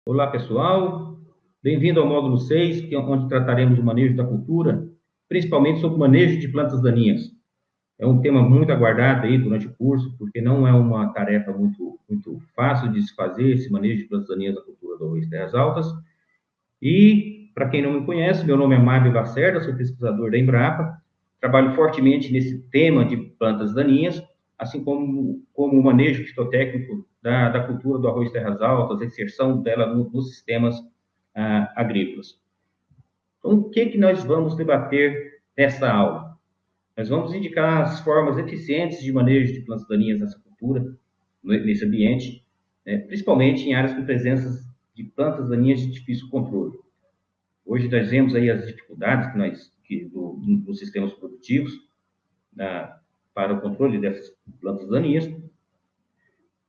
Olá, pessoal. Bem-vindo ao módulo 6, onde trataremos do manejo da cultura, principalmente sobre o manejo de plantas daninhas. É um tema muito aguardado aí durante o curso, porque não é uma tarefa muito fácil de se fazer, esse manejo de plantas daninhas na cultura do arroz terras altas. E, para quem não me conhece, meu nome é Mário Lacerda, sou pesquisador da Embrapa, trabalho fortemente nesse tema de plantas daninhas, assim como o manejo fitotécnico da cultura do arroz terras altas, a inserção dela nos sistemas agrícolas. Então, o que nós vamos debater nessa aula? Nós vamos indicar as formas eficientes de manejo de plantas daninhas nessa cultura, nesse ambiente, né, principalmente em áreas com presença de plantas daninhas de difícil controle. Hoje nós vemos aí as dificuldades dos sistemas produtivos para o controle dessas plantas daninhas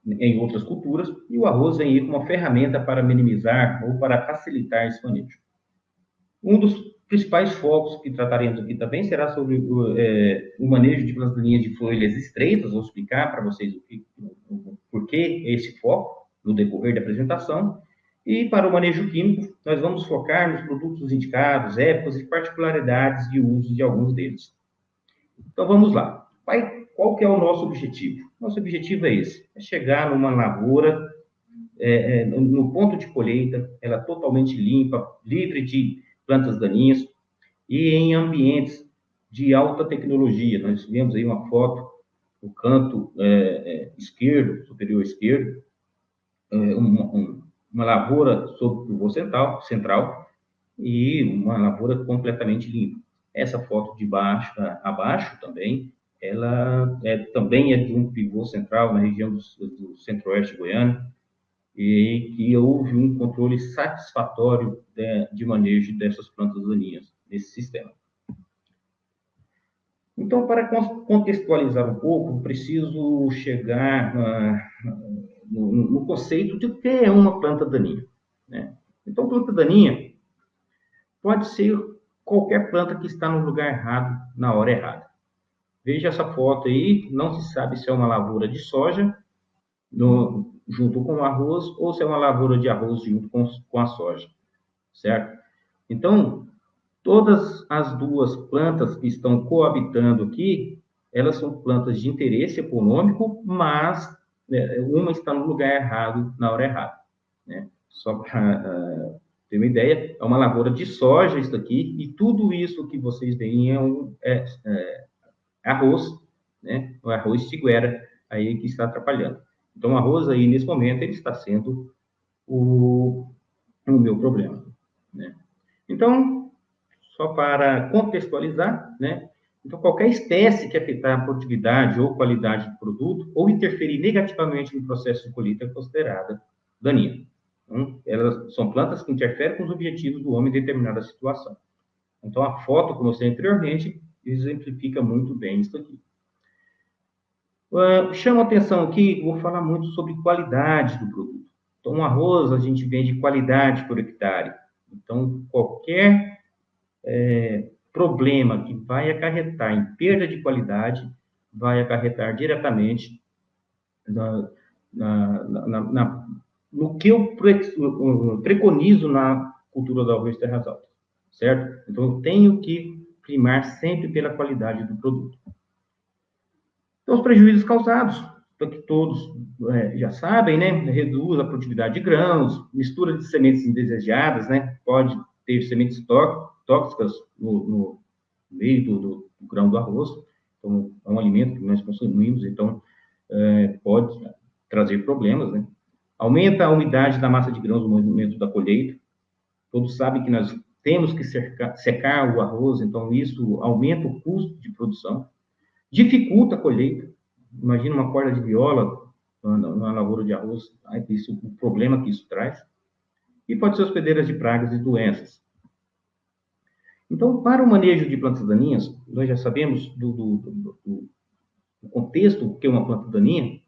em outras culturas, e o arroz vem aí como uma ferramenta para minimizar ou para facilitar esse manejo. Um dos principais focos que trataremos aqui também será sobre o manejo de plantas daninhas de folhas estreitas. Vou explicar para vocês o porquê esse foco no decorrer da apresentação. E para o manejo químico, nós vamos focar nos produtos indicados, épocas e particularidades de uso de alguns deles. Então, vamos lá. Qual que é o nosso objetivo? Nosso objetivo é esse, é chegar numa lavoura, no ponto de colheita, ela totalmente limpa, livre de plantas daninhas, e em ambientes de alta tecnologia. Nós vemos aí uma foto no canto esquerdo, superior esquerdo, uma lavoura sob pivô central e uma lavoura completamente limpa. Essa foto de baixo abaixo também, ela também é de um pivô central na região do centro-oeste goiano, e que houve um controle satisfatório de manejo dessas plantas daninhas nesse sistema. Então, para contextualizar um pouco, preciso chegar no conceito de o que é uma planta daninha, né? Então, planta daninha pode ser qualquer planta que está no lugar errado, na hora errada. Veja essa foto aí, não se sabe se é uma lavoura de soja junto com o arroz ou se é uma lavoura de arroz junto com a soja, certo? Então, todas as duas plantas que estão coabitando aqui, elas são plantas de interesse econômico, mas uma está no lugar errado, na hora errada, né? Só para ter uma ideia, é uma lavoura de soja isso aqui, e tudo isso que vocês veem é arroz, né? O arroz tiguera aí que está atrapalhando. Então, o arroz aí, nesse momento, ele está sendo o meu problema, né? Então, só para contextualizar, né? Então, qualquer espécie que afetar a produtividade ou qualidade do produto ou interferir negativamente no processo de colheita é considerada daninha. Então, elas são plantas que interferem com os objetivos do homem em determinada situação. Então, a foto, como eu mostrei anteriormente, exemplifica muito bem isso aqui. Chama atenção aqui, vou falar muito sobre qualidade do produto. Então, um arroz a gente vende qualidade por hectare. Então, qualquer problema que vai acarretar em perda de qualidade vai acarretar diretamente no que eu preconizo na cultura do arroz terras altas, certo? Então, eu tenho que primar sempre pela qualidade do produto. Então, os prejuízos causados, que todos já sabem, né? Reduz a produtividade de grãos, mistura de sementes indesejadas, né? Pode ter sementes tóxicas no meio do grão do arroz. Então, é um alimento que nós consumimos, então pode trazer problemas, né? Aumenta a umidade da massa de grãos no momento da colheita. Todos sabem que nós temos que secar o arroz, então isso aumenta o custo de produção. Dificulta a colheita. Imagina uma corda de viola na lavoura de arroz, o problema que isso traz. E pode ser hospedeiras de pragas e doenças. Então, para o manejo de plantas daninhas, nós já sabemos do contexto que é uma planta daninha,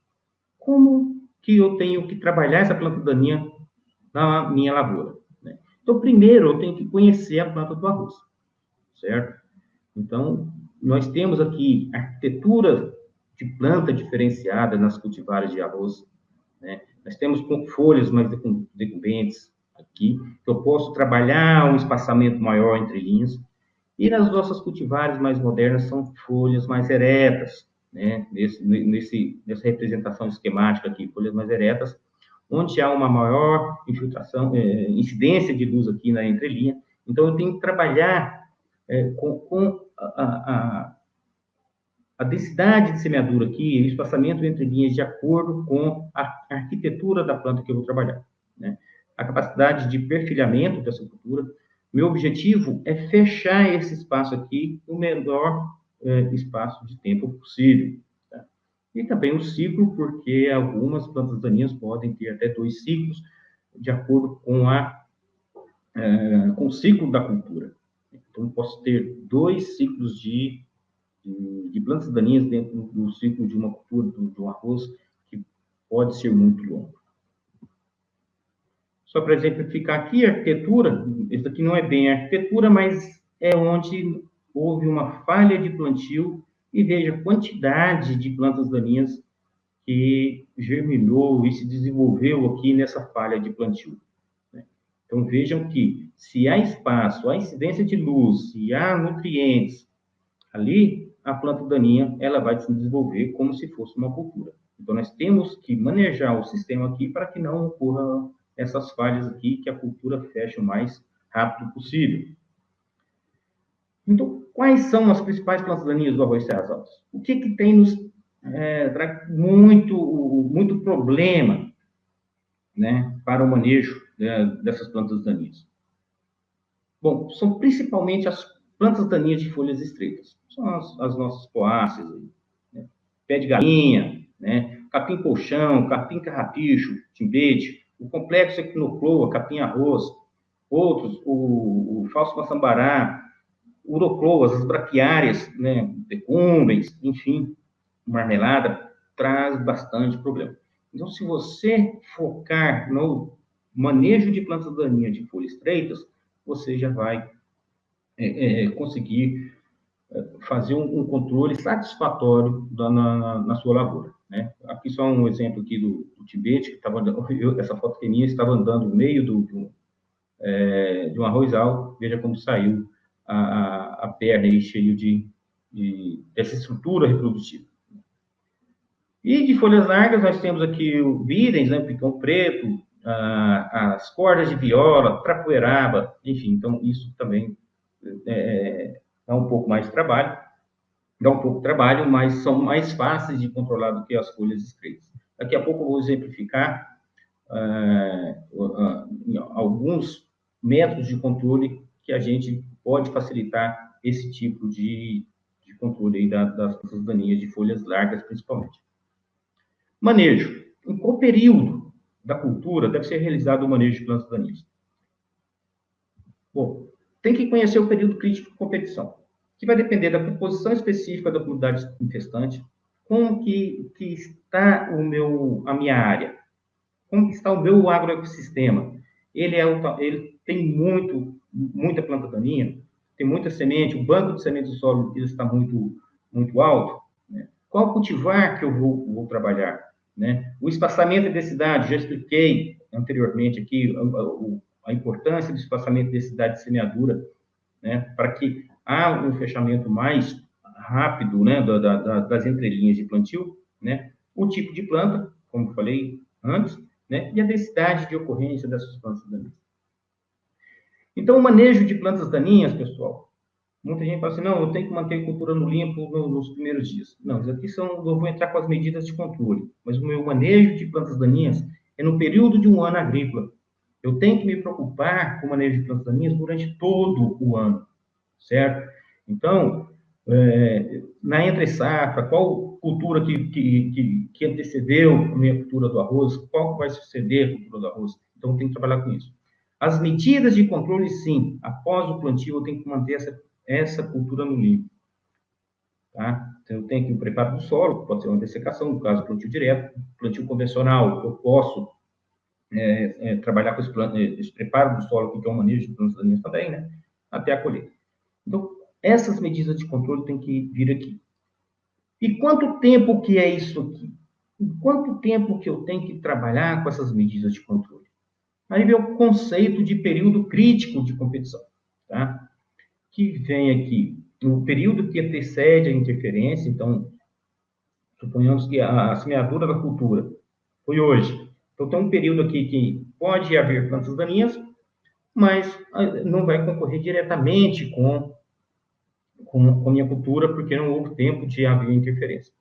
como que eu tenho que trabalhar essa planta daninha na minha lavoura, né? Então, primeiro, eu tenho que conhecer a planta do arroz. certo? Então, nós temos aqui arquitetura de planta diferenciada nas cultivares de arroz, né? Nós temos com folhas mais decumbentes aqui, que eu posso trabalhar um espaçamento maior entre linhas, e nas nossas cultivares mais modernas são folhas mais eretas, né? Nessa representação esquemática aqui, folhas mais eretas, onde há uma maior infiltração, incidência de luz aqui na entrelinha. Então, eu tenho que trabalhar com a densidade de semeadura aqui, o espaçamento entre linhas de acordo com a arquitetura da planta que eu vou trabalhar, né? A capacidade de perfilhamento dessa cultura. Meu objetivo é fechar esse espaço aqui no menor espaço de tempo possível, tá? E também o ciclo, porque algumas plantas daninhas podem ter até 2 ciclos, de acordo com o ciclo da cultura. Então, posso ter 2 ciclos de plantas daninhas dentro do ciclo de uma cultura, de um arroz, que pode ser muito longo. Só para exemplificar aqui, a arquitetura, isso aqui não é bem a arquitetura, mas é onde houve uma falha de plantio, e veja a quantidade de plantas daninhas que germinou e se desenvolveu aqui nessa falha de plantio. Então, vejam que, se há espaço, há incidência de luz, se há nutrientes, ali, a planta daninha, ela vai se desenvolver como se fosse uma cultura. Então, nós temos que manejar o sistema aqui para que não ocorram essas falhas aqui, que a cultura feche o mais rápido possível. Então, quais são as principais plantas daninhas do arroz terras altas? O que tem nos muito problema, né, para o manejo dessas plantas daninhas? Bom, são principalmente as plantas daninhas de folhas estreitas. São as nossas poáceas, né? Pé de galinha, né? Capim colchão, capim carrapicho, timbete, o complexo equinocloa, capim arroz, outros, o falso maçambará, urocloas, as braquiárias, né? Decumbens, enfim, marmelada, traz bastante problema. Então, se você focar no manejo de plantas daninhas de folhas estreitas, você já vai conseguir fazer um controle satisfatório na sua lavoura, né? Aqui só um exemplo aqui do Tibete, que estava, essa foto que é minha, estava andando no meio de um arrozal, veja como saiu a perna aí, cheio dessa estrutura reprodutiva. E de folhas largas, nós temos aqui o videns, né, o picão preto, as cordas de viola, trapoeraba, enfim, então isso também dá um pouco mais de trabalho, mas são mais fáceis de controlar do que as folhas estreitas. Daqui a pouco eu vou exemplificar alguns métodos de controle que a gente pode facilitar esse tipo de controle aí das plantas daninhas de folhas largas, principalmente. Manejo. Em qual período da cultura deve ser realizado o manejo de plantas daninhas? Bom, tem que conhecer o período crítico de competição, que vai depender da composição específica da comunidade infestante, como que está a minha área, como que está o meu agroecossistema. Ele tem muita planta daninha, tem muita semente, o banco de sementes do solo está muito alto, né? Qual cultivar que eu vou trabalhar, né? O espaçamento e densidade, já expliquei anteriormente aqui a importância do espaçamento e densidade de semeadura, né, para que há um fechamento mais rápido, né, das entrelinhas de plantio, né, o tipo de planta, como falei antes, né, e a densidade de ocorrência dessas plantas daninhas. Então, o manejo de plantas daninhas, pessoal, muita gente fala assim, não, eu tenho que manter a cultura no limpo nos primeiros dias. Não, isso aqui eu vou entrar com as medidas de controle, mas o meu manejo de plantas daninhas é no período de um ano agrícola. Eu tenho que me preocupar com o manejo de plantas daninhas durante todo o ano, certo? Então, na entre-safra, qual cultura que antecedeu a minha cultura do arroz, qual vai suceder a cultura do arroz? Então, tem que trabalhar com isso. As medidas de controle, sim, após o plantio, eu tenho que manter essa cultura no limpo. Tá? Então, eu tenho que o preparo do solo, pode ser uma dessecação, no caso, plantio direto, plantio convencional, eu posso trabalhar com esse preparo do solo, que é um manejo de plantas daninhas também, né? Até a colheita. Então, essas medidas de controle têm que vir aqui. E quanto tempo que é isso aqui? Quanto tempo que eu tenho que trabalhar com essas medidas de controle? Aí vem o conceito de período crítico de competição, tá? Que vem aqui no período que antecede a interferência. Então, suponhamos que a semeadura da cultura foi hoje. Então, tem um período aqui que pode haver plantas daninhas, mas não vai concorrer diretamente com a minha cultura, porque não houve tempo de haver interferência.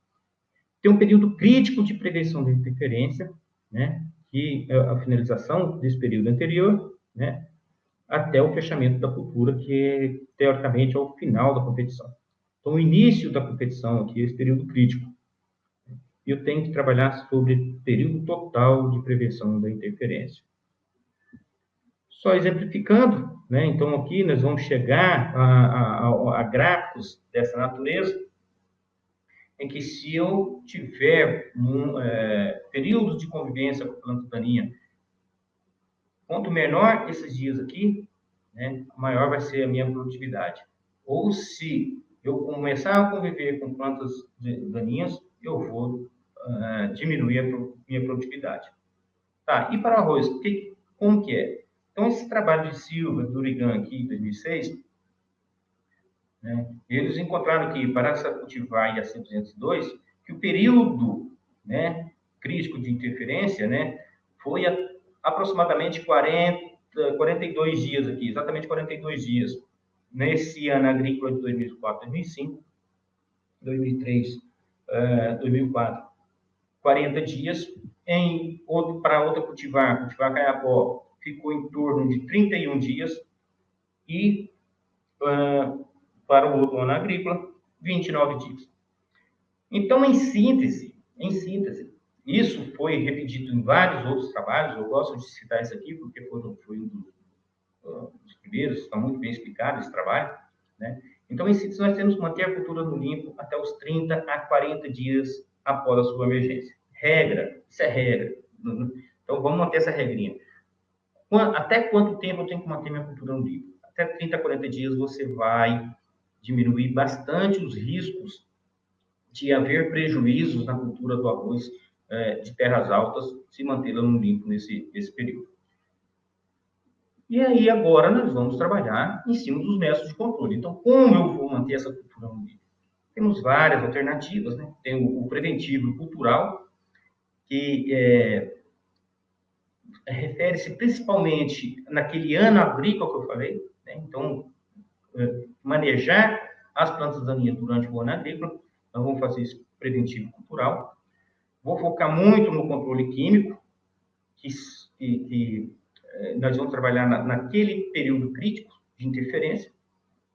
Tem um período crítico de prevenção da interferência, né, que é a finalização desse período anterior, né, até o fechamento da cultura, que teoricamente é o final da competição. Então, o início da competição aqui é esse período crítico. E eu tenho que trabalhar sobre período total de prevenção da interferência. Só exemplificando, né? Então, aqui nós vamos chegar a gráficos dessa natureza, em que se eu tiver períodos de convivência com a planta daninha, quanto menor esses dias aqui, né, maior vai ser a minha produtividade. Ou se eu começar a conviver com plantas daninhas, eu vou diminuir a minha produtividade. Tá, e para o arroz, como que é? Então, esse trabalho de Silva, do Durigan aqui, em 2006, né, eles encontraram que, para cultivar IAC 202, que o período, né, crítico de interferência, né, foi aproximadamente 42 dias aqui, exatamente 42 dias. Nesse ano agrícola de 2004, 2005, 2003, 2004, 40 dias. Para outra cultivar caiapó, ficou em torno de 31 dias. E para o outro ano agrícola, 29 dias. Então, em síntese, isso foi repetido em vários outros trabalhos. Eu gosto de citar isso aqui porque foi um dos primeiros, está muito bem explicado esse trabalho, né? Então, em síntese, nós temos que manter a cultura no limpo até os 30 a 40 dias após a sua emergência. Regra, isso é regra. Então, vamos manter essa regrinha. Até quanto tempo eu tenho que manter minha cultura no limpo? Até 30 a 40 dias você vai diminuir bastante os riscos de haver prejuízos na cultura do arroz de terras altas, se mantê-la no limpo nesse período. E aí, agora, nós vamos trabalhar em cima dos métodos de controle. Então, como eu vou manter essa cultura no limpo? Temos várias alternativas, né? Tem o preventivo cultural, que refere-se principalmente naquele ano agrícola que eu falei, né? Então, manejar as plantas daninhas durante o ano agrícola, nós vamos fazer isso preventivo cultural. Vou focar muito no controle químico, que nós vamos trabalhar naquele período crítico de interferência,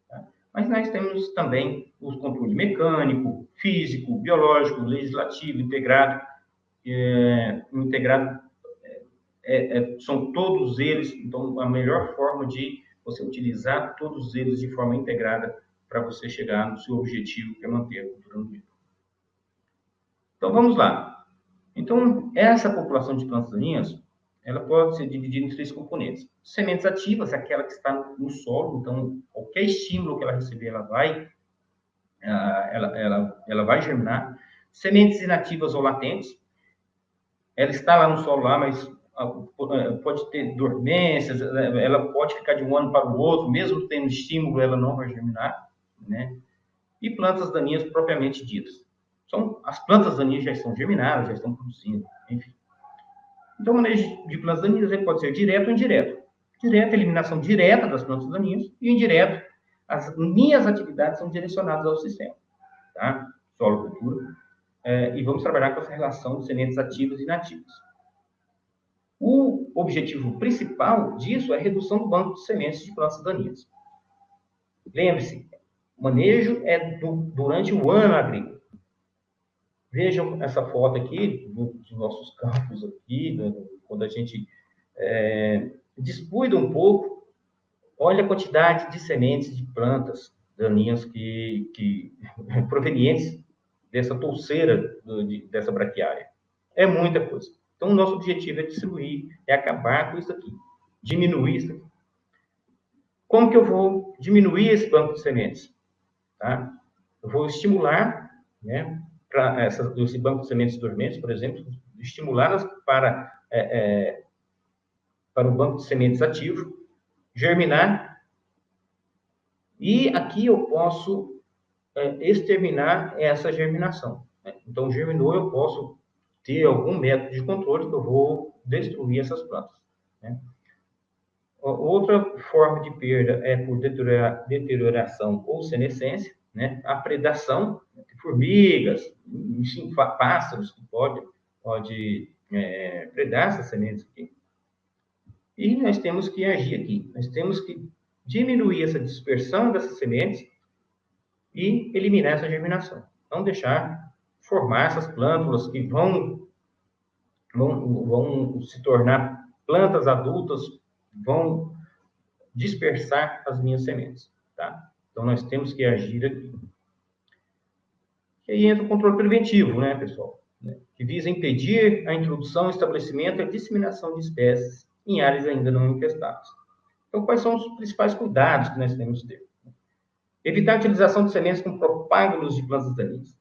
tá? Mas nós temos também o controle mecânico, físico, biológico, legislativo, integrado. São todos eles, então, a melhor forma de você utilizar todos eles de forma integrada para você chegar no seu objetivo, que é manter a cultura no limpo. Então, vamos lá. Então, essa população de plantas daninhas, ela pode ser dividida em 3 componentes. Sementes ativas, aquela que está no solo, então, qualquer estímulo que ela receber, ela vai germinar. Sementes inativas ou latentes, ela está lá no solo, mas pode ter dormências, ela pode ficar de um ano para o outro, mesmo tendo estímulo, ela não vai germinar, né? E plantas daninhas propriamente ditas. As plantas daninhas já estão germinadas, já estão produzindo, enfim. Então, o manejo de plantas daninhas pode ser direto ou indireto. Direto, eliminação direta das plantas daninhas, e indireto, as minhas atividades são direcionadas ao sistema, tá? Solo, cultura, e vamos trabalhar com essa relação de sementes ativas e inativas. O objetivo principal disso é a redução do banco de sementes de plantas daninhas. Lembre-se, o manejo é durante o ano agrícola. Vejam essa foto aqui dos nossos campos aqui, quando a gente descuida um pouco, olha a quantidade de sementes de plantas daninhas que provenientes dessa touceira dessa braquiária. É muita coisa. Então, o nosso objetivo é distribuir, é acabar com isso aqui, diminuir isso aqui. Como que eu vou diminuir esse banco de sementes? tá? Eu vou estimular, né, para esse banco de sementes dormentes, por exemplo, estimulá-las para o banco de sementes ativo, germinar, e aqui eu posso exterminar essa germinação, né? Então, germinou, eu posso ter algum método de controle que eu vou destruir essas plantas, né? Outra forma de perda é por deterioração ou senescência, né? A predação de formigas, enfim, pássaros que pode predar essas sementes aqui. E nós temos que agir aqui, nós temos que diminuir essa dispersão dessas sementes e eliminar essa germinação. Não deixar formar essas plântulas que vão se tornar plantas adultas, vão dispersar as minhas sementes, tá? Então, nós temos que agir aqui. E aí entra o controle preventivo, né, pessoal? Que visa impedir a introdução, estabelecimento e a disseminação de espécies em áreas ainda não infestadas. Então, quais são os principais cuidados que nós temos que ter? Evitar a utilização de sementes com propágulos de plantas daninhas.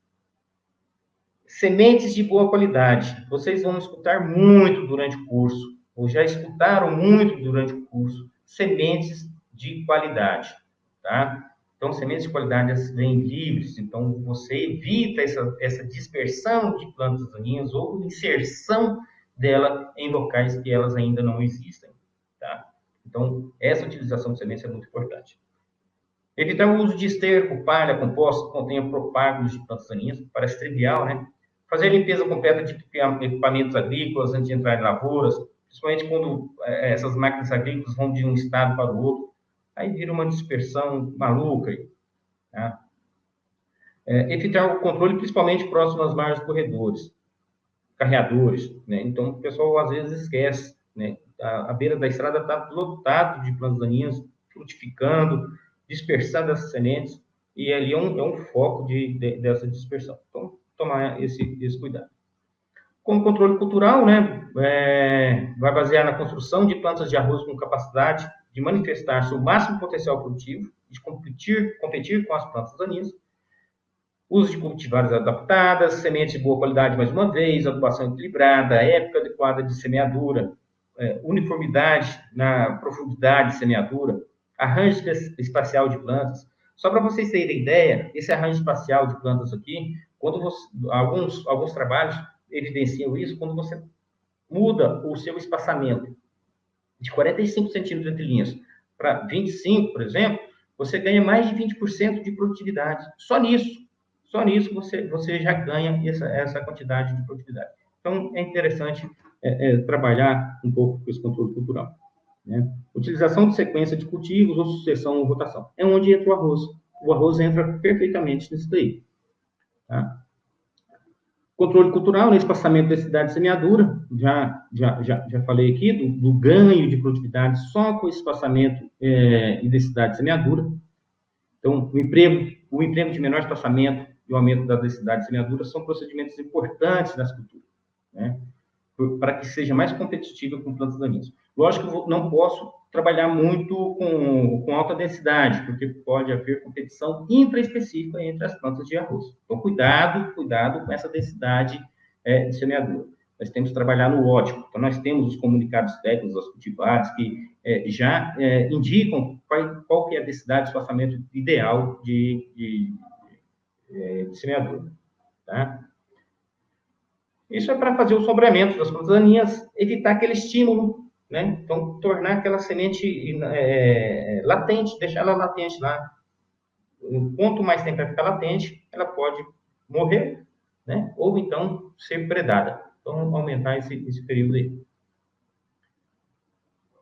Sementes de boa qualidade. Vocês vão escutar muito durante o curso, ou já escutaram muito durante o curso, sementes de qualidade, tá? Então, sementes de qualidade vêm livres, então você evita essa dispersão de plantas daninhas ou inserção dela em locais que elas ainda não existem, tá? Então, essa utilização de sementes é muito importante. Evitar o uso de esterco, palha, composta que contenha propágulos de plantas daninhas, parece trivial, né? Fazer a limpeza completa de equipamentos agrícolas antes de entrar em lavouras, principalmente quando essas máquinas agrícolas vão de um estado para o outro, aí vira uma dispersão maluca. Tá? Evitar o controle, principalmente próximo às margens dos corredores, carreadores, né? Então, o pessoal às vezes esquece, né? A beira da estrada está lotado de plantas daninhas, frutificando, dispersando essas sementes, e ali é um foco dessa dispersão. Então, tomar esse cuidado. Como controle cultural, né, vai basear na construção de plantas de arroz com capacidade de manifestar seu máximo potencial produtivo, de competir com as plantas daninhas, uso de cultivares adaptadas, sementes de boa qualidade, mais uma vez, adubação equilibrada, época adequada de semeadura, uniformidade na profundidade de semeadura, arranjo espacial de plantas. Só para vocês terem ideia, esse arranjo espacial de plantas aqui, alguns trabalhos evidenciam isso, quando você muda o seu espaçamento de 45 centímetros entre linhas para 25, por exemplo, você ganha mais de 20% de produtividade. Só nisso você já ganha essa quantidade de produtividade. Então, é interessante trabalhar um pouco com esse controle cultural, né? Utilização de sequência de cultivos ou sucessão ou rotação. É onde entra o arroz. O arroz entra perfeitamente nisso daí, tá? Controle cultural, né? Espaçamento da densidade de semeadura. Já falei aqui do ganho de produtividade só com espaçamento e densidade de semeadura. Então, o emprego de menor espaçamento e o aumento da densidade de semeadura são procedimentos importantes nas culturas, né? Para que seja mais competitiva com plantas daninhas. Lógico que eu não posso trabalhar muito com alta densidade, porque pode haver competição intraespecífica entre as plantas de arroz. Então, cuidado com essa densidade de semeadura. Nós temos que trabalhar no ótimo. Então, nós temos os comunicados técnicos das cultivares que já indicam qual que é a densidade de espaçamento ideal de semeadura, tá? Isso é para fazer o sombreamento das plantas daninhas, evitar aquele estímulo, né? Então, tornar aquela semente latente, deixar ela latente lá. Quanto mais tempo ela ficar latente, ela pode morrer, né? Ou então ser predada. Então, aumentar esse período aí.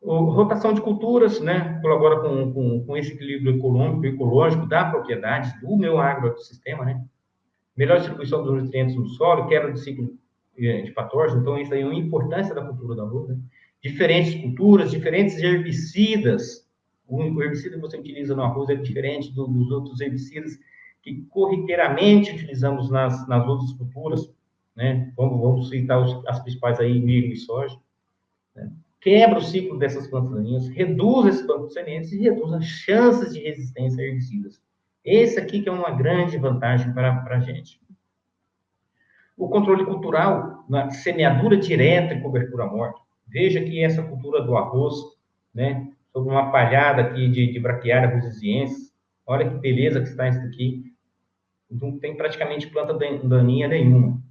Rotação de culturas, né? Colabora com esse equilíbrio ecológico da propriedade, do meu agroecossistema, né? Melhor distribuição dos nutrientes no solo, quebra de ciclo de patógenos, então isso aí é uma importância da cultura do arroz, né? Diferentes culturas, diferentes herbicidas. O herbicida que você utiliza no arroz é diferente dos outros herbicidas que corriqueiramente utilizamos nas outras culturas, né? Vamos citar as principais aí, milho e soja, né? Quebra o ciclo dessas plantas daninhas, reduz esse banco de sementes e reduz as chances de resistência a herbicidas. Esse aqui que é uma grande vantagem para a gente. O controle cultural, na semeadura direta e cobertura morta. Veja que essa cultura do arroz, né, sobre uma palhada aqui de braquiária rosiziensis, olha que beleza que está isso aqui. Não tem praticamente planta daninha nenhuma.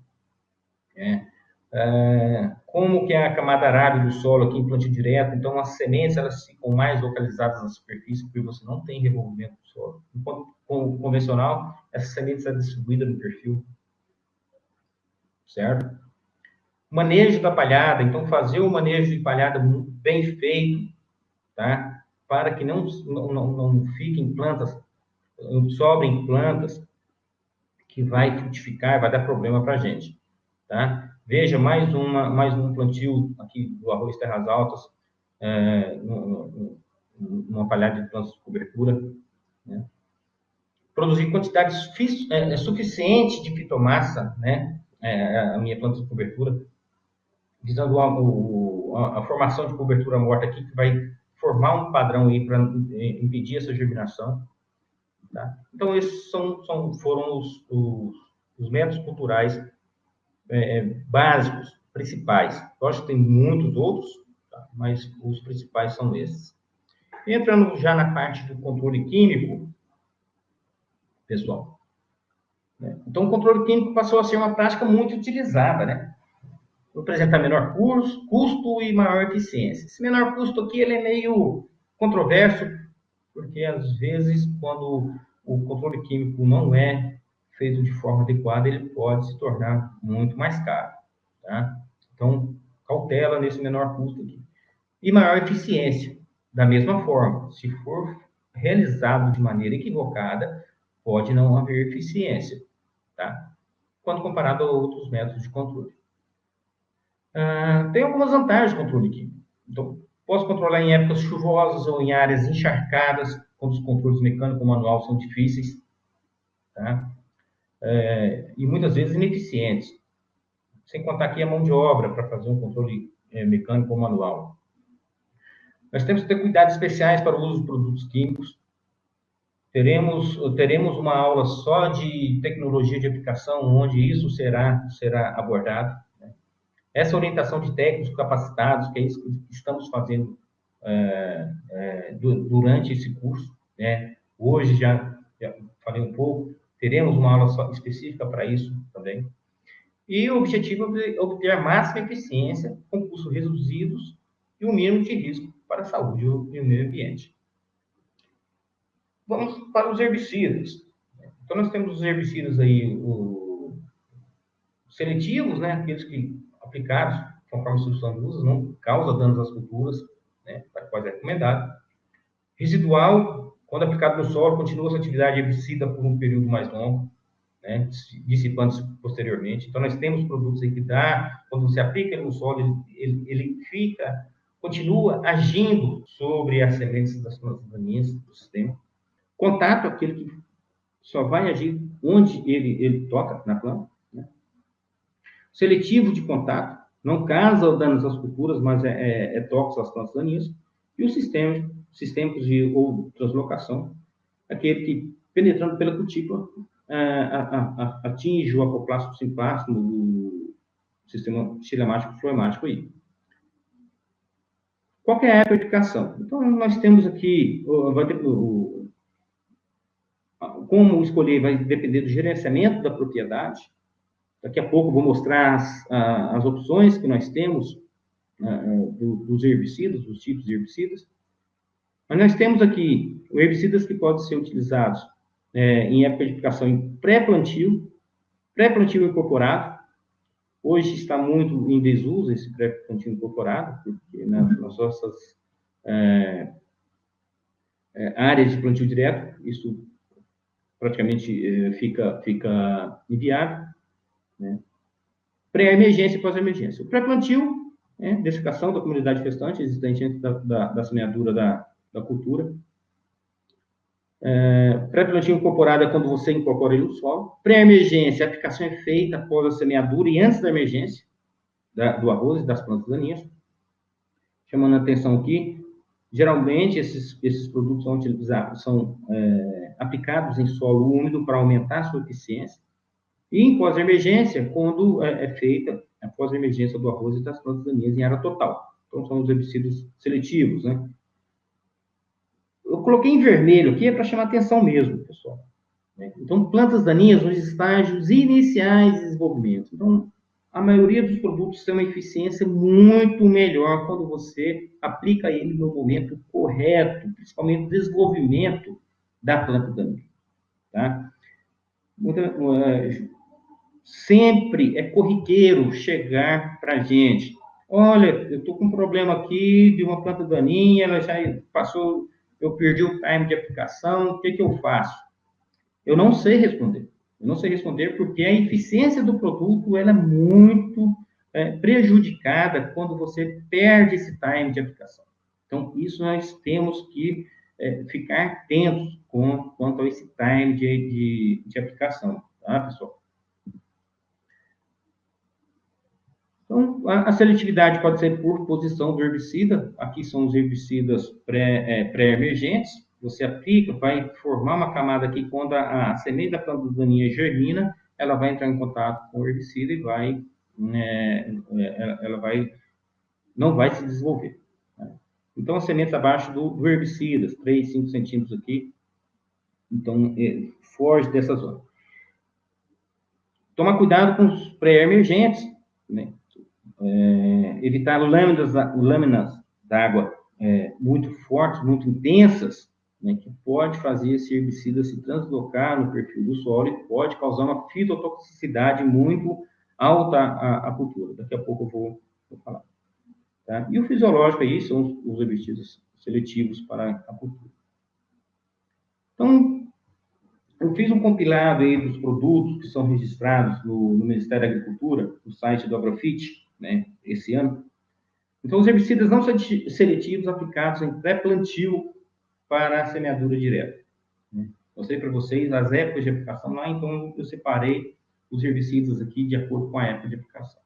Como que é a camada arável do solo aqui em plantio direto, então as sementes elas ficam mais localizadas na superfície, porque você não tem revolvimento do solo. Enquanto com o convencional, essa semente está distribuída no perfil, certo? Manejo da palhada, então fazer o manejo de palhada bem feito, tá? Para que não fiquem plantas, não sobrem plantas que vai frutificar, vai dar problema para a gente, tá? Veja, mais um plantio aqui do arroz terras altas, numa palhada de plantas de cobertura, né? Produzir quantidade suficiente de fitomassa, né? A minha planta de cobertura, visando a formação de cobertura morta aqui, que vai formar um padrão aí para impedir essa germinação. Tá? Então, esses foram os métodos culturais básicos, principais. Lógico que tem muitos outros, tá? Mas os principais são esses. Entrando já na parte do controle químico, pessoal. Né? Então, o controle químico passou a ser uma prática muito utilizada, né? Apresentar menor custo e maior eficiência. Esse menor custo aqui ele é meio controverso, porque às vezes, quando o controle químico não é feito de forma adequada, ele pode se tornar muito mais caro. Tá? Então, cautela nesse menor custo aqui. E maior eficiência. Da mesma forma, se for realizado de maneira equivocada, pode não haver eficiência, tá? Quando comparado a outros métodos de controle. Tem algumas vantagens do controle químico. Então, posso controlar em épocas chuvosas ou em áreas encharcadas, quando os controles mecânico ou manual são difíceis, tá? E muitas vezes ineficientes. Sem contar aqui a mão de obra para fazer um controle mecânico ou manual. Nós temos que ter cuidados especiais para o uso de produtos químicos. Teremos uma aula só de tecnologia de aplicação, onde isso será abordado. Né? Essa orientação de técnicos capacitados, que é isso que estamos fazendo durante esse curso. Né? Hoje já falei um pouco, teremos uma aula só específica para isso também. E o objetivo é obter a máxima eficiência com custos reduzidos e o mínimo de risco para a saúde e o meio ambiente. Vamos para os herbicidas. Então, nós temos os herbicidas aí, seletivos, né? Aqueles que aplicados conforme a instrução de uso não causam danos às culturas, né? Pode ser recomendado. Residual, quando aplicado no solo, continua essa atividade herbicida por um período mais longo, né? Dissipando-se posteriormente. Então, nós temos produtos aí que quando você aplica ele no solo, ele continua agindo sobre as sementes das plantas daninhas do sistema. Contato, aquele que só vai agir onde ele toca na planta. Né? Seletivo de contato, não causa danos às culturas, mas é tóxico às plantas daninhas. E o sistêmicos ou translocação, aquele que, penetrando pela cutícula, atinge o apoplástico simplástico do sistema xilemático floemático aí. Qual que é a aplicação? Então, nós temos aqui, como escolher vai depender do gerenciamento da propriedade. Daqui a pouco eu vou mostrar as opções que nós temos dos herbicidas, dos tipos de herbicidas. Mas nós temos aqui herbicidas que podem ser utilizados em época de aplicação em pré-plantio incorporado. Hoje está muito em desuso esse pré-plantio incorporado, porque nas nossas áreas de plantio direto, isso praticamente fica inviável. Né? Pré-emergência e pós-emergência. O pré-plantio, dessecação da comunidade restante existente antes da semeadura da cultura. Pré-plantio incorporado é quando você incorpora ele no solo. Pré-emergência, a aplicação é feita após a semeadura e antes da emergência do arroz e das plantas daninhas. Chamando a atenção aqui, Geralmente, esses produtos são aplicados em solo úmido para aumentar a sua eficiência. E em pós-emergência, quando é feita a pós-emergência do arroz e das plantas daninhas em área total. Então, são os herbicidas seletivos, né? Eu coloquei em vermelho aqui para chamar atenção mesmo, pessoal. Então, plantas daninhas nos estágios iniciais de desenvolvimento. Então, a maioria dos produtos tem uma eficiência muito melhor quando você aplica ele no momento correto, principalmente no desenvolvimento da planta daninha. Tá? Sempre é corriqueiro chegar para a gente. Olha, eu estou com um problema aqui de uma planta daninha, ela já passou, eu perdi o time de aplicação, o que eu faço? Eu não sei responder. Eu não sei responder porque a eficiência do produto ela é muito prejudicada quando você perde esse time de aplicação. Então, isso nós temos que ficar atentos quanto a esse time de aplicação, tá, pessoal? Então, a seletividade pode ser por posição do herbicida. Aqui são os herbicidas pré-emergentes. Você aplica, vai formar uma camada aqui. Quando a semente da planta daninha germina, ela vai entrar em contato com o herbicida e não vai se desenvolver. Né? Então, as sementes abaixo do herbicida, 3, 5 centímetros aqui. Então, foge dessa zona. Tomar cuidado com os pré-emergentes, né? Evitar lâminas d'água muito fortes, muito intensas, né, que pode fazer esse herbicida se translocar no perfil do solo e pode causar uma fitotoxicidade muito alta à cultura. Daqui a pouco eu vou falar. Tá? E o fisiológico aí são os herbicidas seletivos para a cultura. Então, eu fiz um compilado aí dos produtos que são registrados no Ministério da Agricultura, no site do Agrofit, né, esse ano. Então, os herbicidas não seletivos aplicados em pré-plantio para a semeadura direta. Mostrei para vocês as épocas de aplicação lá, então eu separei os herbicidas aqui de acordo com a época de aplicação.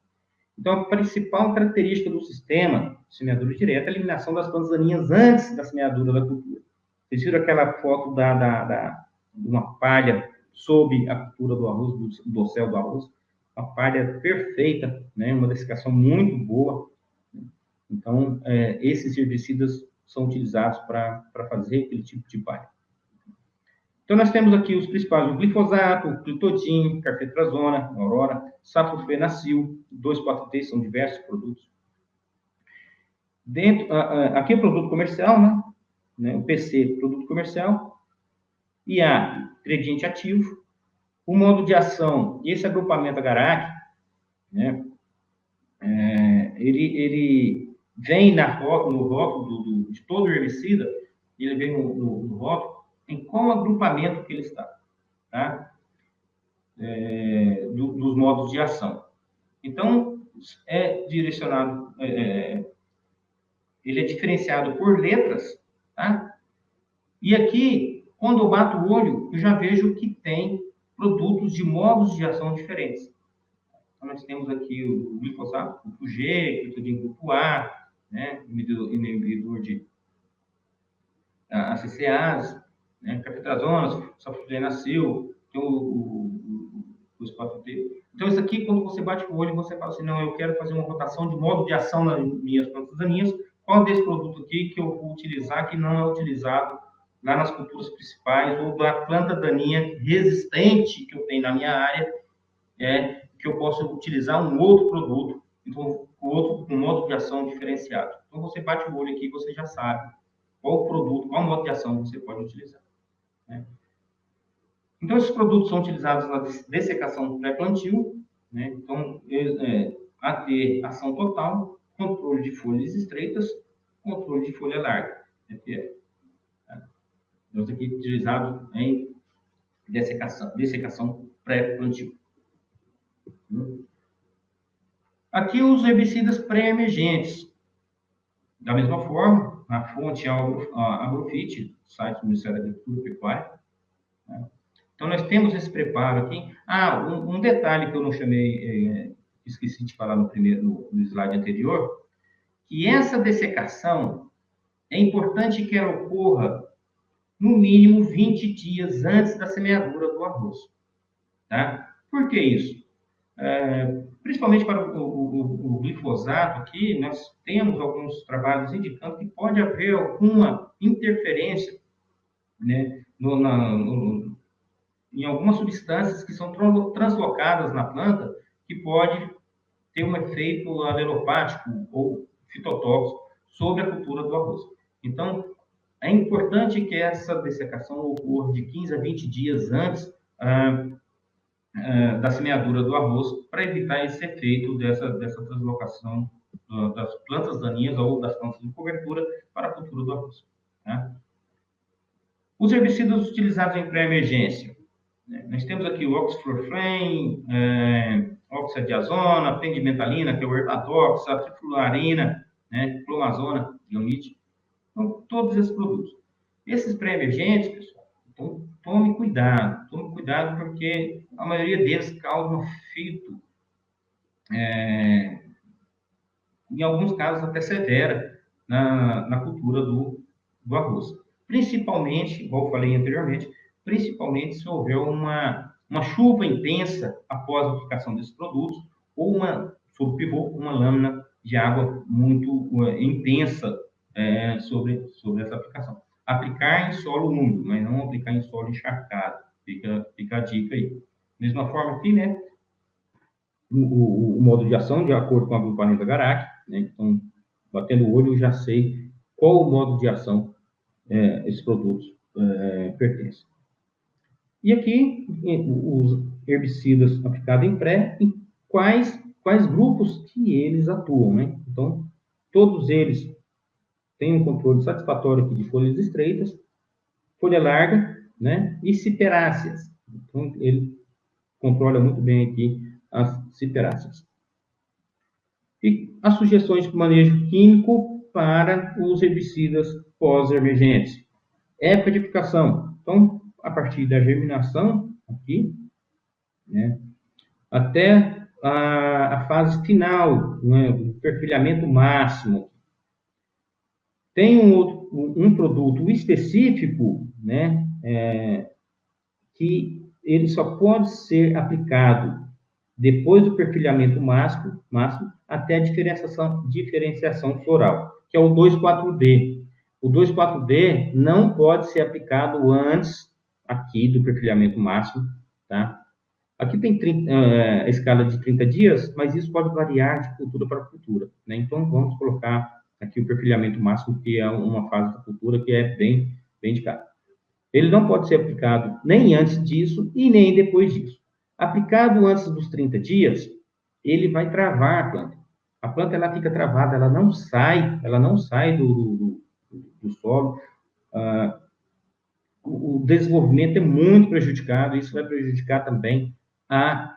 Então, a principal característica do sistema de semeadura direta é a eliminação das plantas daninhas antes da semeadura da cultura. Vocês viram aquela foto de uma palha sob a cultura do arroz, do dossel do arroz? Uma palha perfeita, né? Uma dessecação muito boa. Então, esses herbicidas são utilizados para fazer aquele tipo de palha. Então, nós temos aqui os principais: o glifosato, o clitodin, carfentrazona, aurora, saflofenacil, 2,4-T, são diversos produtos. Aqui é o produto comercial, né? O PC, produto comercial, IA, ingrediente ativo, o modo de ação, esse agrupamento agar-ac, né? Ele vem no rótulo de todo herbicida, ele vem no rótulo em qual agrupamento que ele está, tá? Dos modos de ação. Então, é direcionado, ele é diferenciado por letras, tá? E aqui, quando eu bato o olho, eu já vejo que tem produtos de modos de ação diferentes. Então, nós temos aqui o glifosato, grupo G, clitodin grupo A, né? Inibidor de ACCAs, né? Carfentrazona, sulfonacil, tem o 4T. Então, isso aqui, quando você bate o olho, você fala assim, não, eu quero fazer uma rotação de modo de ação nas minhas plantas daninhas, qual desse produto aqui que eu vou utilizar que não é utilizado lá nas culturas principais, ou da planta daninha resistente que eu tenho na minha área, que eu posso utilizar um outro produto, então, um modo de ação diferenciado. Então, você bate o olho aqui e você já sabe qual produto, qual modo de ação você pode utilizar. Né? Então, esses produtos são utilizados na dessecação pré-plantio, né? Então, AT, ação total, controle de folhas estreitas, controle de folha larga. Tá? Então, isso aqui é utilizado em dessecação pré-plantio. Aqui os herbicidas pré-emergentes. Da mesma forma, a fonte é Agrofit, site do Ministério da Agricultura e Pecuária. Né? Então, nós temos esse preparo aqui. Um detalhe que eu não chamei, esqueci de falar no slide anterior, que essa dessecação, é importante que ela ocorra no mínimo 20 dias antes da semeadura do arroz. Tá? Por que isso? Principalmente para o glifosato aqui, nós temos alguns trabalhos indicando que pode haver alguma interferência, né, em algumas substâncias que são translocadas na planta, que pode ter um efeito alelopático ou fitotóxico sobre a cultura do arroz. Então, é importante que essa dessecação ocorra de 15 a 20 dias antes da semeadura do arroz, para evitar esse efeito dessa translocação das plantas daninhas ou das plantas de cobertura para a cultura do arroz. Tá? Os herbicidas utilizados em pré-emergência. Nós temos aqui o oxiflorfene, oxadiazona, pendimetalina, que é o herbadox, a trifluarina, clomazona, guionite. Então, todos esses produtos. Esses pré-emergentes, pessoal, então, tome cuidado, porque a maioria deles causam fito, em alguns casos até severa, na cultura do arroz. Principalmente, igual eu falei anteriormente, principalmente se houver uma chuva intensa após a aplicação desses produtos, ou sob pivô, uma lâmina de água muito intensa sobre essa aplicação. Aplicar em solo úmido, mas não aplicar em solo encharcado. Fica a dica aí. Mesma forma aqui, né? O modo de ação, de acordo com a grupamento Garac, né? Então, batendo o olho, eu já sei qual o modo de ação esses produtos pertencem. E aqui, os herbicidas aplicados em pré, em quais grupos que eles atuam, né? Então, todos eles têm um controle satisfatório aqui de folhas estreitas, folha larga, né? E ciperáceas. Então, ele controla muito bem aqui as ciperáceas. E as sugestões de manejo químico para os herbicidas pós-emergentes. Época de aplicação. Então, a partir da germinação, aqui, né, até a fase final, né, o perfilhamento máximo. Tem um produto específico, né, que ele só pode ser aplicado depois do perfilhamento máximo até a diferenciação floral, que é o 2,4-D. O 2,4-D não pode ser aplicado antes aqui do perfilhamento máximo, tá? Aqui tem escala de 30 dias, mas isso pode variar de cultura para cultura, né? Então, vamos colocar aqui o perfilhamento máximo, que é uma fase da cultura que é bem indicada. Ele não pode ser aplicado nem antes disso e nem depois disso. Aplicado antes dos 30 dias, ele vai travar a planta. A planta ela fica travada, ela não sai do solo. O desenvolvimento é muito prejudicado, isso vai prejudicar também a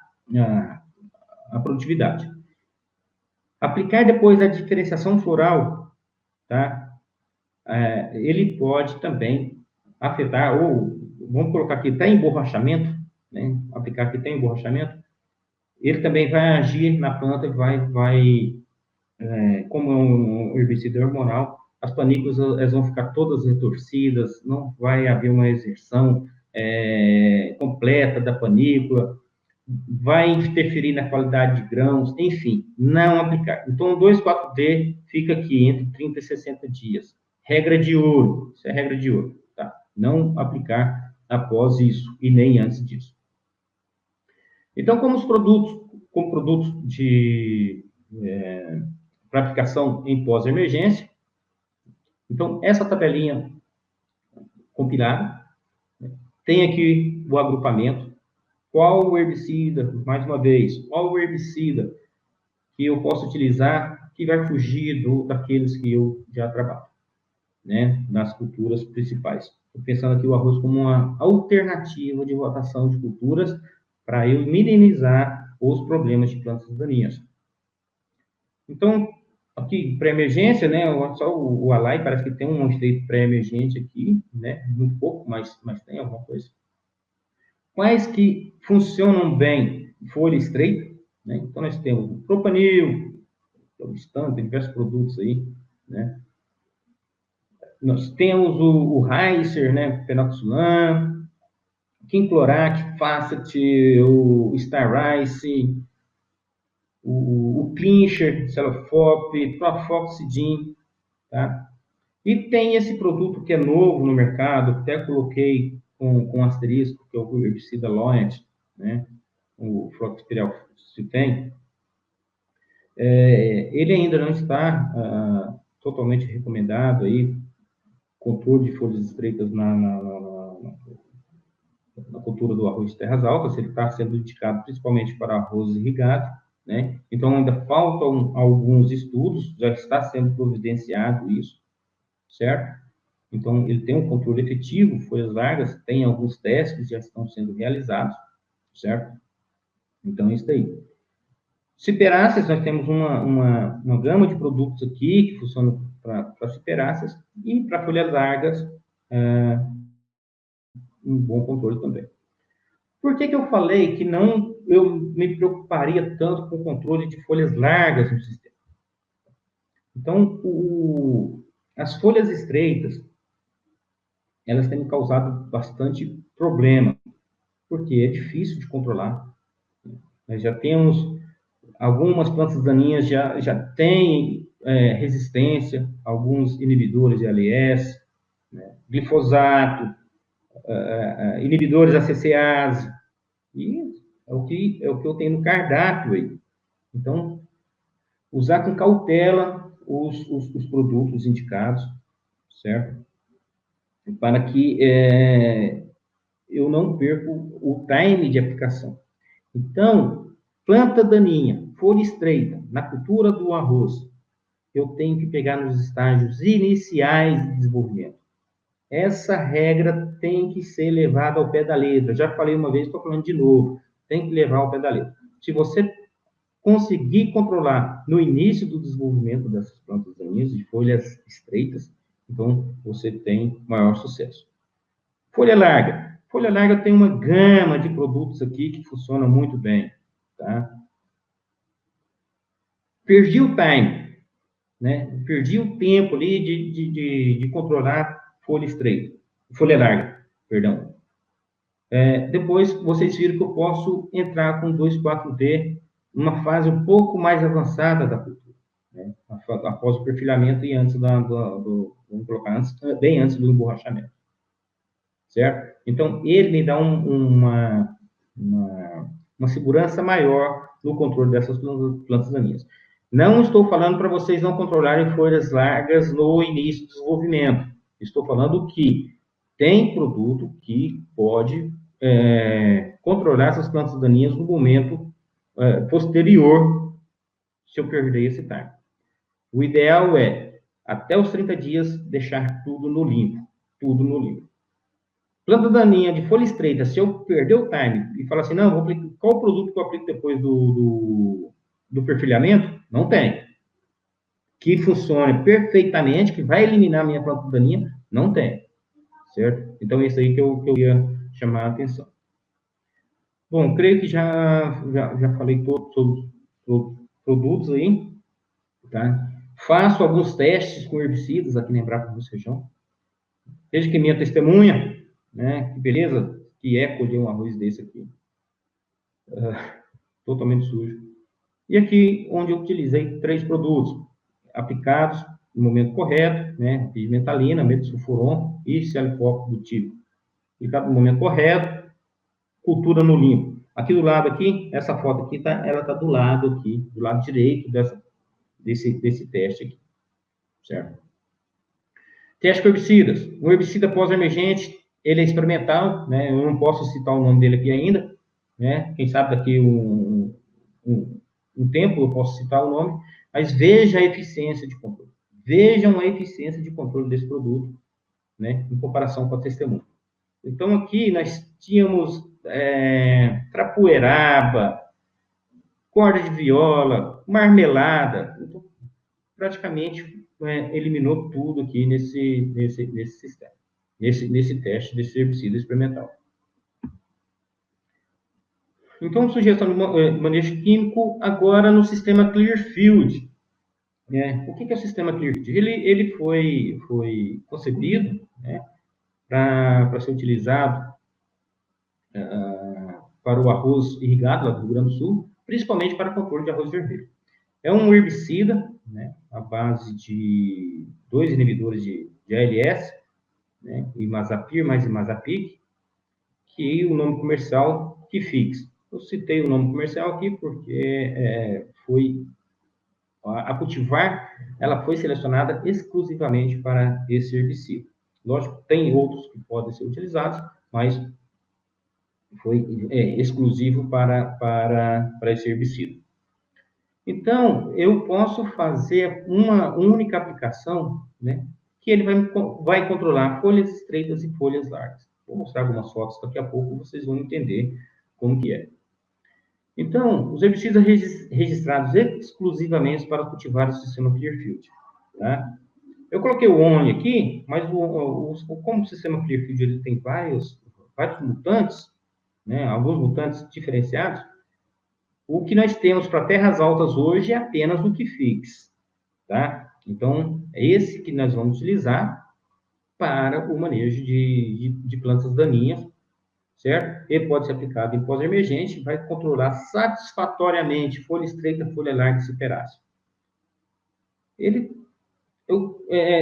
produtividade. Aplicar depois da diferenciação floral, tá? Ele pode também afetar, ou vamos colocar aqui, está em emborrachamento, né? Aplicar aqui tem emborrachamento, ele também vai agir na planta e vai como é um herbicida hormonal, as panículas elas vão ficar todas retorcidas, não vai haver uma exerção completa da panícula, vai interferir na qualidade de grãos, enfim, não aplicar. Então, o 2,4-D fica aqui entre 30 e 60 dias. Regra de ouro, isso é regra de ouro, tá? Não aplicar após isso e nem antes disso. Então, como produtos para aplicação em pós-emergência, então, essa tabelinha compilada, tem aqui o agrupamento, qual o herbicida, mais uma vez, qual o herbicida que eu posso utilizar que vai fugir daqueles que eu já trabalho, né, nas culturas principais. Estou pensando aqui o arroz como uma alternativa de rotação de culturas para eu minimizar os problemas de plantas daninhas. Então, aqui, pré-emergência, né, só o Alai parece que tem um efeito pré-emergente aqui, né, muito pouco, mas tem alguma coisa. Quais que funcionam bem? Folha estreita, né? Então, nós temos o propanil, o Stan, tem diversos produtos aí, né? Nós temos o Ricer, né, Penoxulan, Quinclorac, Facet, o Starrice, o Clincher, Celofop, Profoxidin, tá? E tem esse produto que é novo no mercado, até coloquei com asterisco, que é o herbicida Loyant, né? O Fluoxepiral se tem. Ele ainda não está totalmente recomendado aí, controle de folhas estreitas na cultura do arroz de terras altas, ele está sendo indicado principalmente para arroz irrigado, né? Então, ainda faltam alguns estudos, já está sendo providenciado isso, certo? Então, ele tem um controle efetivo, folhas largas, tem alguns testes que já estão sendo realizados, certo? Então, é isso aí. Ciperáceas, nós temos uma gama de produtos aqui que funcionam para ciperáceas e para folhas largas, um bom controle também. Por que eu falei que não eu me preocuparia tanto com o controle de folhas largas no sistema? Então, as folhas estreitas, elas têm causado bastante problema, porque é difícil de controlar. Nós já temos algumas plantas daninhas já têm resistência, alguns inibidores de ALS, né, glifosato, inibidores ACCase, e é o que eu tenho no cardápio aí. Então, usar com cautela os produtos indicados, certo? Para que eu não perca o time de aplicação. Então, planta daninha, folha estreita, na cultura do arroz, eu tenho que pegar nos estágios iniciais de desenvolvimento. Essa regra tem que ser levada ao pé da letra. Já falei uma vez, estou falando de novo. Tem que levar ao pé da letra. Se você conseguir controlar no início do desenvolvimento dessas plantas daninhas, de folhas estreitas, então você tem maior sucesso. Folha larga. Folha larga tem uma gama de produtos aqui que funciona muito bem, tá? Perdi o time, né? Perdi o tempo ali de controlar folha estreita, folha larga, perdão. Depois, vocês viram que eu posso entrar com 2,4-D numa fase um pouco mais avançada da cultura, né? Após o perfilhamento e antes vamos colocar bem antes do emborrachamento, certo? Então, ele me dá uma segurança maior no controle dessas plantas daninhas. Não estou falando para vocês não controlarem folhas largas no início do desenvolvimento. Estou falando que tem produto que pode controlar essas plantas daninhas no momento posterior, se eu perder esse time. O ideal é, até os 30 dias, deixar tudo no limpo. Tudo no limpo. Planta daninha de folha estreita, se eu perder o time e falar assim, não, vou aplicar, qual o produto que eu aplico depois do perfilhamento? Não tem. Que funcione perfeitamente, que vai eliminar a minha planta daninha? Não tem. Certo? Então, é isso aí que eu ia chamar a atenção. Bom, creio que já falei todos sobre os produtos aí, tá? Faço alguns testes com herbicidas aqui na Embrapa Arroz Feijão. Veja que minha testemunha, né? Que beleza que é colher um arroz desse aqui. Totalmente sujo. E aqui, onde eu utilizei 3 produtos aplicados no momento correto, né? Pigmentalina, metsulfuron e celicopo butírico. Aplicado no momento correto, cultura no limpo. Aqui do lado aqui, essa foto aqui, ela está do lado aqui, do lado direito desse teste aqui, certo? Teste com herbicidas. O herbicida pós-emergente, ele é experimental, né? Eu não posso citar o nome dele aqui ainda, né? Quem sabe daqui um tempo eu posso citar o nome, mas veja a eficiência de controle. Vejam a eficiência de controle desse produto, né? Em comparação com a testemunha. Então, aqui nós tínhamos trapoeraba, corda de viola, marmelada. Então, praticamente eliminou tudo aqui nesse sistema, nesse teste desse herbicida experimental. Então, sugestão de manejo químico agora no sistema Clearfield. O que é o sistema Clearfield? Ele foi concebido, né, para ser utilizado para o arroz irrigado lá do Rio Grande do Sul, principalmente para controle de arroz vermelho. É um herbicida, né, à base de 2 inibidores de ALS, né, imazapir mais imazapig, que o nome comercial Kifix. Eu citei o nome comercial aqui porque foi a cultivar, ela foi selecionada exclusivamente para esse herbicida. Lógico, tem outros que podem ser utilizados, mas foi exclusivo para esse herbicida. Então, eu posso fazer uma única aplicação, né, que ele vai controlar folhas estreitas e folhas largas. Vou mostrar algumas fotos daqui a pouco, vocês vão entender como que é. Então, os herbicidas registrados exclusivamente para cultivar o sistema Clearfield. Tá? Eu coloquei o ONI aqui, mas como o sistema Clearfield ele tem vários mutantes, né, alguns mutantes diferenciados, o que nós temos para terras altas hoje é apenas o Kifix. Tá? Então, é esse que nós vamos utilizar para o manejo de plantas daninhas, certo? Ele pode ser aplicado em pós-emergente, vai controlar satisfatoriamente folha estreita, folha larga e ciperácea.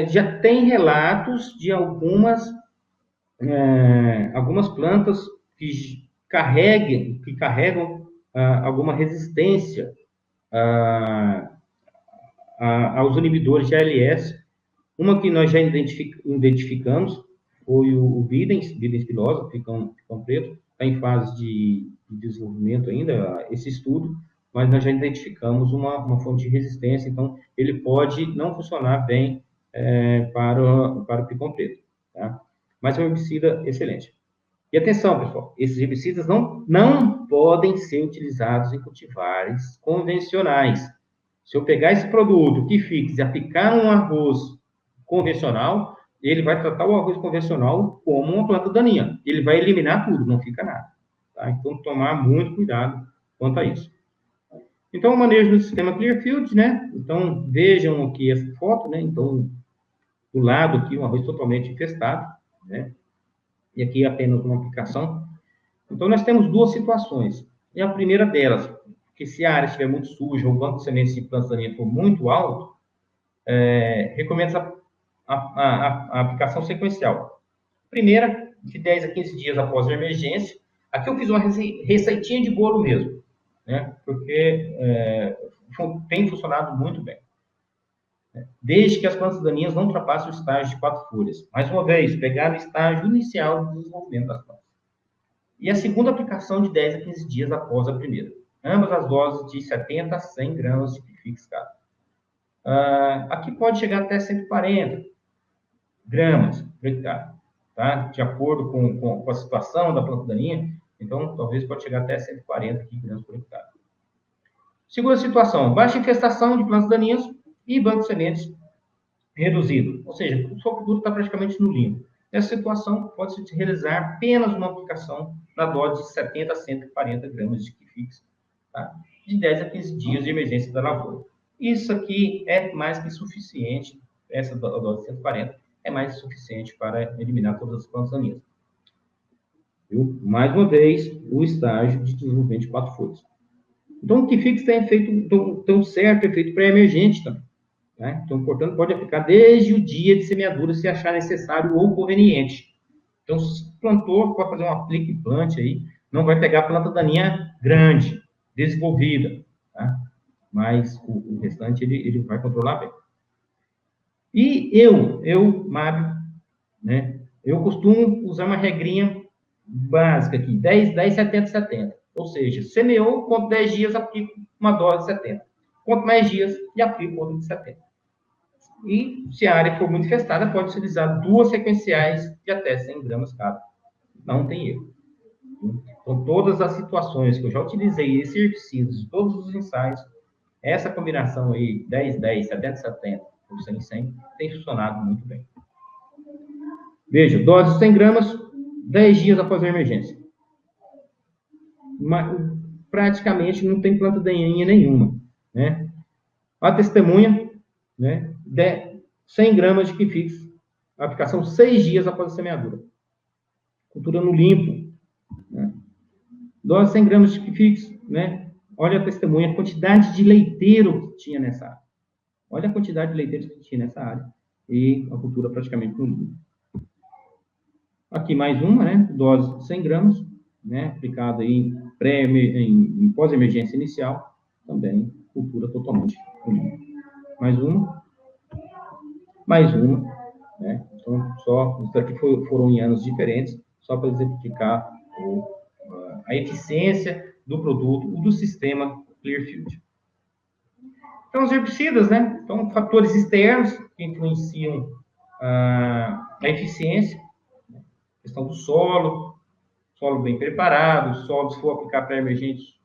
Já tem relatos de algumas plantas que carregam alguma resistência aos inibidores de ALS. Uma que nós já identificamos foi o Bidens pilosa, picão preto, está em fase de desenvolvimento ainda, esse estudo, mas nós já identificamos uma fonte de resistência, então ele pode não funcionar bem para o picão preto, tá? Mas é um herbicida excelente. E atenção, pessoal, esses herbicidas não podem ser utilizados em cultivares convencionais. Se eu pegar esse produto que fixe e aplicar num arroz convencional, ele vai tratar o arroz convencional como uma planta daninha. Ele vai eliminar tudo, não fica nada. Tá? Então, tomar muito cuidado quanto a isso. Então, o manejo do sistema Clearfield, né? Então, vejam aqui essa foto, né? Então, do lado aqui, um arroz totalmente infestado, né? E aqui apenas uma aplicação. Então, nós temos duas situações. E a primeira delas, que se a área estiver muito suja, ou o banco de sementes de plantas daninhas for muito alto, recomenda a aplicação sequencial. Primeira, de 10 a 15 dias após a emergência. Aqui eu fiz uma receitinha de bolo mesmo, né? Porque tem funcionado muito bem. Desde que as plantas daninhas não ultrapassem o estágio de 4 folhas. Mais uma vez, pegar o estágio inicial do desenvolvimento das plantas. E a segunda aplicação de 10 a 15 dias após a primeira. Ambas as doses de 70 a 100 gramas de Kifix cada. Aqui pode chegar até 140 gramas por hectare, tá? De acordo com a situação da planta daninha, então talvez pode chegar até 140 gramas por hectare. Segunda situação, baixa infestação de plantas daninhas e banco de sementes reduzido, ou seja, o seu produto está praticamente no limbo. Nessa situação, pode-se realizar apenas uma aplicação na dose de 70 a 140 gramas de Kifix, tá? De 10 a 15 dias de emergência da lavoura. Isso aqui é mais que suficiente, essa dose de 140 é mais que suficiente para eliminar todas as plantas daninhas. Mais uma vez, o estágio de desenvolvimento de 4 folhas. Então, o Kifix tem um certo efeito pré-emergente também. Né? Então, portanto, pode aplicar desde o dia de semeadura, se achar necessário ou conveniente. Então, se plantou, pode fazer um aplique plante aí, não vai pegar planta daninha grande, desenvolvida, tá? Mas o restante ele vai controlar bem. E Mário, né? Eu costumo usar uma regrinha básica aqui, 10, 10, 70, 70. Ou seja, semeou, quanto 10 dias, aplico uma dose de 70. Quanto mais dias, e aplico outra de 70. E se a área for muito infestada, pode utilizar 2 sequenciais de até 100 gramas cada. Não tem erro. Então, todas as situações que eu já utilizei esses herbicidas, todos os ensaios, essa combinação aí, 10, 10, 70, 70, por 100, 100, tem funcionado muito bem. Veja, dose de 100 gramas, 10 dias após a emergência. Praticamente não tem planta daninha nenhuma, né? A testemunha, né? 100 gramas de Kifix, aplicação 6 dias após a semeadura. Cultura no limpo, né? Dose 100 gramas de Kifix, né? Olha a testemunha, a quantidade de leiteiro que tinha nessa área. Olha a quantidade de leiteiros que tinha nessa área. E a cultura praticamente no limpo. Aqui mais uma, né? Dose 100 gramas, né? Aplicada em pós-emergência inicial, também cultura totalmente no limpo. Mais uma, né? Então, isso aqui foram em anos diferentes, só para exemplificar a eficiência do produto, do sistema Clearfield. Então, os herbicidas, né? Então, fatores externos que influenciam a eficiência, né? Questão do solo bem preparado, solo, se for aplicar para emergentes,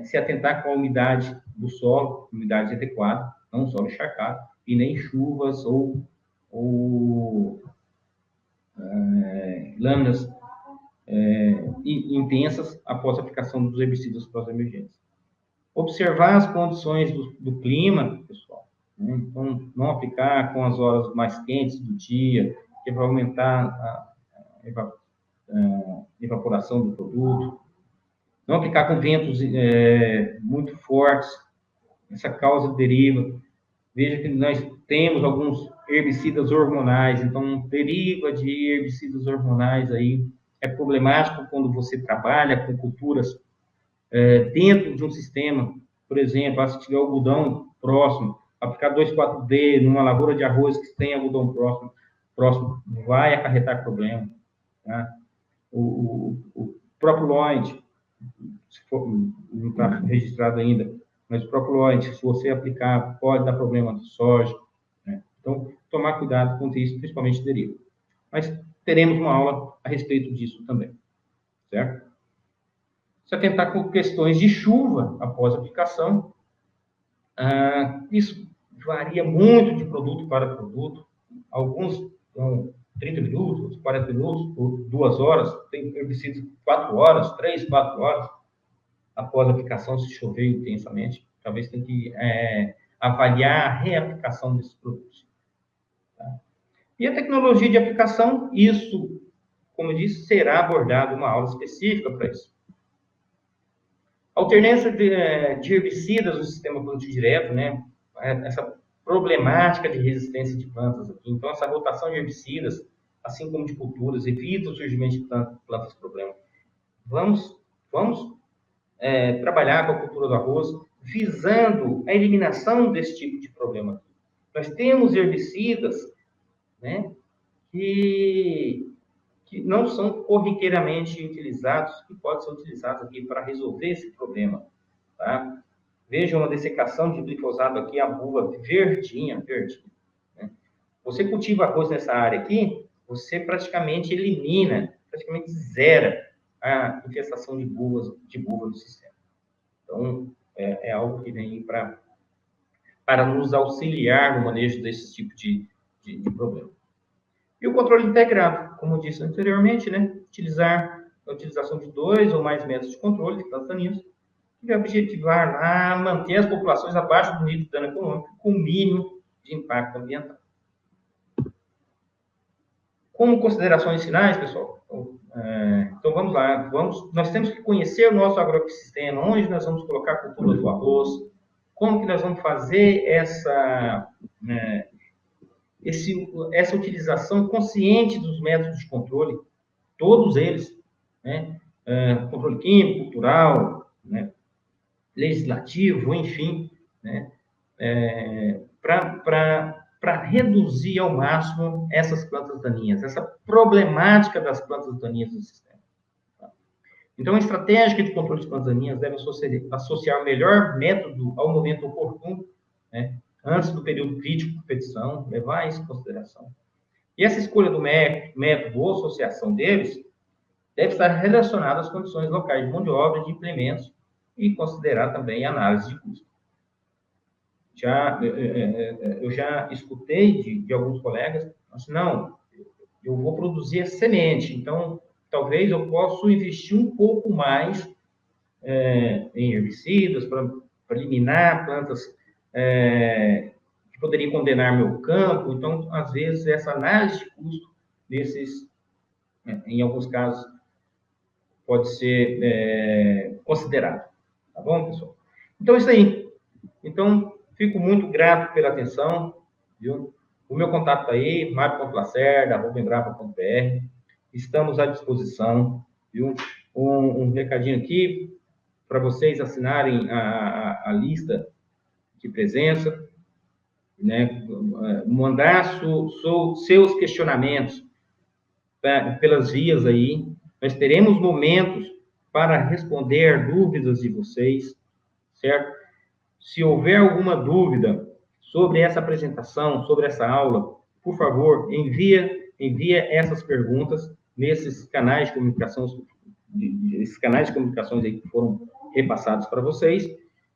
se atentar com a umidade do solo, umidade adequada, não solo encharcado, e nem chuvas ou lâminas intensas após a aplicação dos herbicidas pós-emergentes. Observar as condições do clima, pessoal, né? Então, não aplicar com as horas mais quentes do dia, que vai aumentar a evaporação do produto. Não aplicar com ventos muito fortes, essa causa deriva. Veja que nós temos alguns herbicidas hormonais, então deriva de herbicidas hormonais aí. É problemático quando você trabalha com culturas dentro de um sistema, por exemplo, se tiver algodão próximo, aplicar 2,4-D numa lavoura de arroz que tem algodão próximo vai acarretar problema. Tá? O próprio Lloyd, se for, não está registrado ainda, mas o próprio Lloyd, se você aplicar, pode dar problema de soja, né? Então, tomar cuidado com isso, principalmente deriva. Mas teremos uma aula a respeito disso também, certo? Se atentar com questões de chuva após a aplicação, isso varia muito de produto para produto. Alguns dão 30 minutos, 40 minutos, ou 2 horas, tem herbicidas 4 horas, 3, 4 horas após a aplicação, se chover intensamente. Talvez tenha que avaliar a reaplicação desses produtos. Tá? E a tecnologia de aplicação, isso, como eu disse, será abordado uma aula específica para isso. Alternância de herbicidas no sistema plantio direto, né? Essa problemática de resistência de plantas aqui. Então, essa rotação de herbicidas, assim como de culturas, evita o surgimento de plantas problema. Vamos trabalhar com a cultura do arroz, visando a eliminação desse tipo de problema. Nós temos herbicidas, né, que não são corriqueiramente utilizados, que podem ser utilizados aqui para resolver esse problema. Tá? Vejam uma dessecação de glifosato aqui, a buva verdinha. Né? Você cultiva arroz nessa área aqui, você praticamente elimina, praticamente zera a infestação de buva no sistema. Então, é algo que vem para nos auxiliar no manejo desse tipo de problema. E o controle integrado, como eu disse anteriormente, né? A utilização de 2 ou mais métodos de controle de plantas daninhas, que vai objetivar lá manter as populações abaixo do nível de dano econômico, com o mínimo de impacto ambiental. Como considerações finais, pessoal, então vamos lá. Nós temos que conhecer o nosso agroecossistema, onde nós vamos colocar a cultura do arroz, como que nós vamos fazer essa utilização consciente dos métodos de controle, todos eles, né? Controle químico, cultural, né? Legislativo, enfim, né? Para reduzir ao máximo essas plantas daninhas, essa problemática das plantas daninhas no sistema. Tá? Então, a estratégia de controle de plantas daninhas deve associar o melhor método ao momento oportuno, né? Antes do período crítico de competição, levar isso em consideração. E essa escolha do método ou associação deles deve estar relacionada às condições locais de mão de obra, de implementos e considerar também a análise de custo. Eu já escutei de alguns colegas, assim, não, eu vou produzir a semente, então talvez eu possa investir um pouco mais em herbicidas para eliminar plantas que poderia condenar meu campo. Então, às vezes, essa análise de custo em alguns casos, pode ser considerado. Tá bom, pessoal? Então, é isso aí. Então, fico muito grato pela atenção, viu? O meu contato está aí, mario.lacerda@embrapa.br. Estamos à disposição, viu? Um recadinho aqui para vocês assinarem a lista de presença, né? Mandar seus questionamentos pelas vias aí. Nós teremos momentos para responder dúvidas de vocês, certo? Se houver alguma dúvida sobre essa apresentação, sobre essa aula, por favor, envia essas perguntas nesses canais de comunicação, esses canais de comunicações aí que foram repassados para vocês,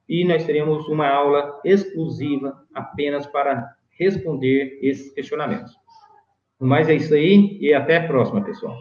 e nós teremos uma aula exclusiva apenas para responder esses questionamentos. Mas é isso aí, e até a próxima, pessoal.